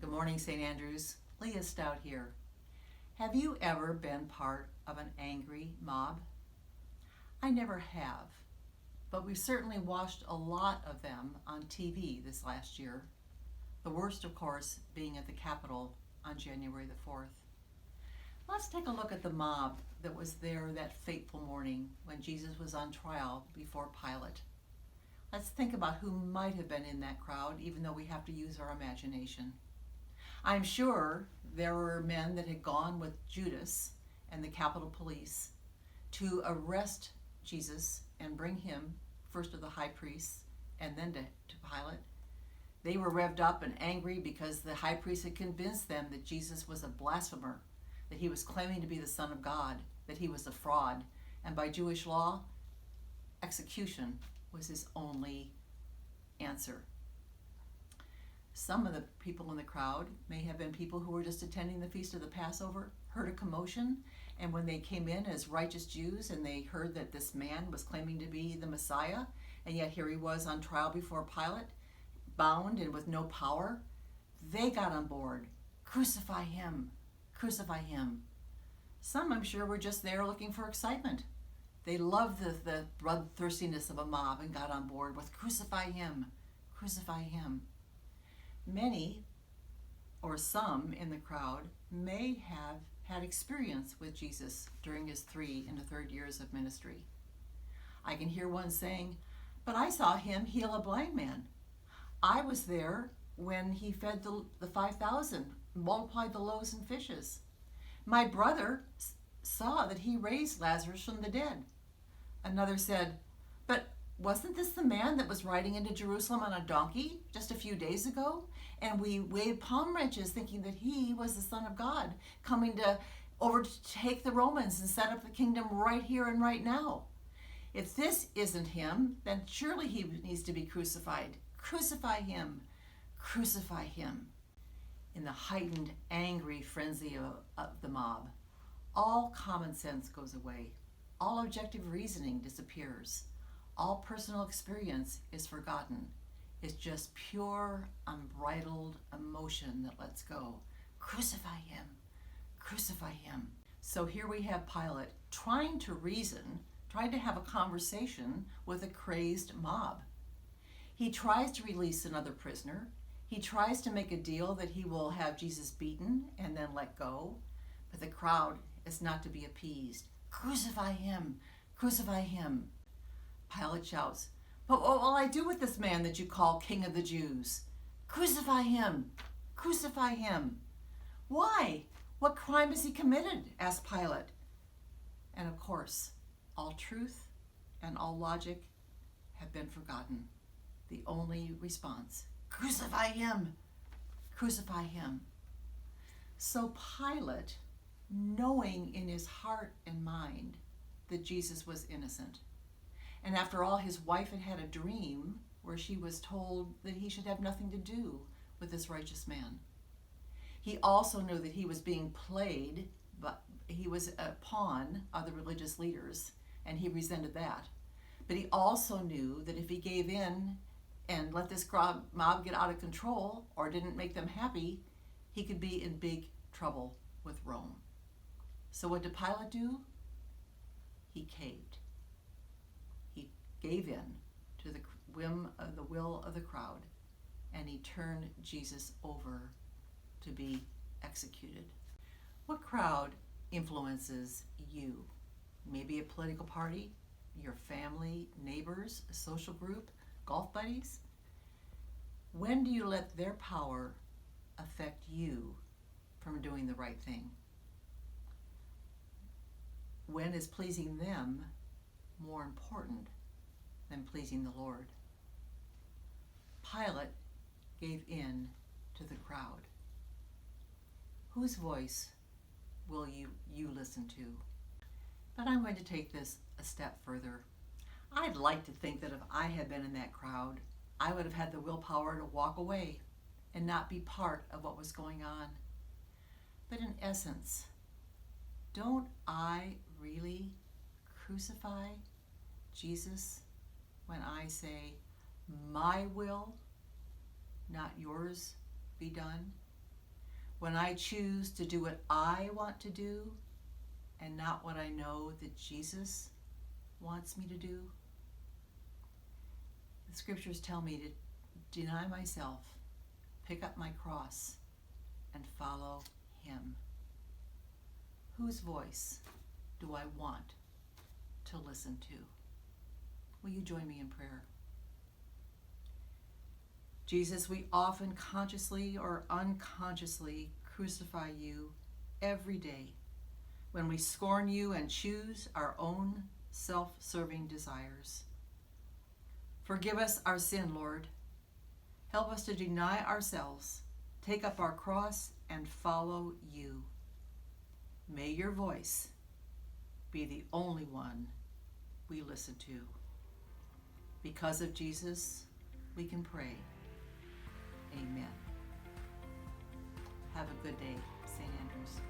Good morning, St. Andrews. Leah Stout here. Have you ever been part of an angry mob? I never have, but we've certainly watched a lot of them on TV this last year. The worst, of course, being at the Capitol on January the 4th. Let's take a look at the mob that was there that fateful morning when Jesus was on trial before Pilate. Let's think about who might have been in that crowd, even though we have to use our imagination. I'm sure there were men that had gone with Judas and the Capitol Police to arrest Jesus and bring him first to the high priests and then to Pilate. They were revved up and angry because the high priest had convinced them that Jesus was a blasphemer, that he was claiming to be the Son of God, that he was a fraud, and by Jewish law, execution was his only answer. Some of the people in the crowd may have been people who were just attending the Feast of the Passover, heard a commotion, and when they came in as righteous Jews and they heard that this man was claiming to be the Messiah, and yet here he was on trial before Pilate, bound and with no power, they got on board. Crucify him, crucify him. Some, I'm sure, were just there looking for excitement. They loved the bloodthirstiness of a mob and got on board with crucify him, crucify him. Many, or some in the crowd, may have had experience with Jesus during his 3 and 3rd years of ministry. I can hear one saying, "But I saw him heal a blind man. I was there when he fed the 5,000, multiplied the loaves and fishes. My brother saw that he raised Lazarus from the dead." Another said, "But wasn't this the man that was riding into Jerusalem on a donkey just a few days ago? And we waved palm branches thinking that he was the Son of God, coming to overtake the Romans and set up the kingdom right here and right now. If this isn't him, then surely he needs to be crucified. Crucify him, crucify him." In the heightened, angry frenzy of the mob, all common sense goes away. All objective reasoning disappears. All personal experience is forgotten. It's just pure, unbridled emotion that lets go. Crucify him, crucify him. So here we have Pilate trying to reason, trying to have a conversation with a crazed mob. He tries to release another prisoner. He tries to make a deal that he will have Jesus beaten and then let go. But the crowd is not to be appeased. Crucify him, crucify him. Pilate shouts, "But what will I do with this man that you call King of the Jews? Crucify him, crucify him." "Why? What crime has he committed?" asked Pilate. And of course, all truth and all logic have been forgotten. The only response, crucify him, crucify him. So Pilate, knowing in his heart and mind that Jesus was innocent, and after all, his wife had had a dream where she was told that he should have nothing to do with this righteous man. He also knew that he was being played, but he was a pawn of the religious leaders, and he resented that. But he also knew that if he gave in and let this mob get out of control or didn't make them happy, he could be in big trouble with Rome. So what did Pilate do? He caved. He gave in to the will of the crowd, and he turned Jesus over to be executed. What crowd influences you? Maybe a political party, your family, neighbors, a social group, golf buddies? When do you let their power affect you from doing the right thing? When is pleasing them more important than pleasing the Lord? Pilate gave in to the crowd. Whose voice will you listen to? But I'm going to take this a step further. I'd like to think that if I had been in that crowd, I would have had the willpower to walk away and not be part of what was going on. But in essence, don't I really crucify Jesus when I say, "My will, not yours, be done"? when I choose to do what I want to do and not what I know that Jesus wants me to do. The scriptures tell me to deny myself, pick up my cross, and follow him. Whose voice do I want to listen to? Will you join me in prayer? Jesus, we often consciously or unconsciously crucify you every day when we scorn you and choose our own self-serving desires. Forgive us our sin, Lord. Help us to deny ourselves, take up our cross, and follow you. May your voice be the only one we listen to. Because of Jesus, we can pray. Amen. Have a good day, St. Andrews.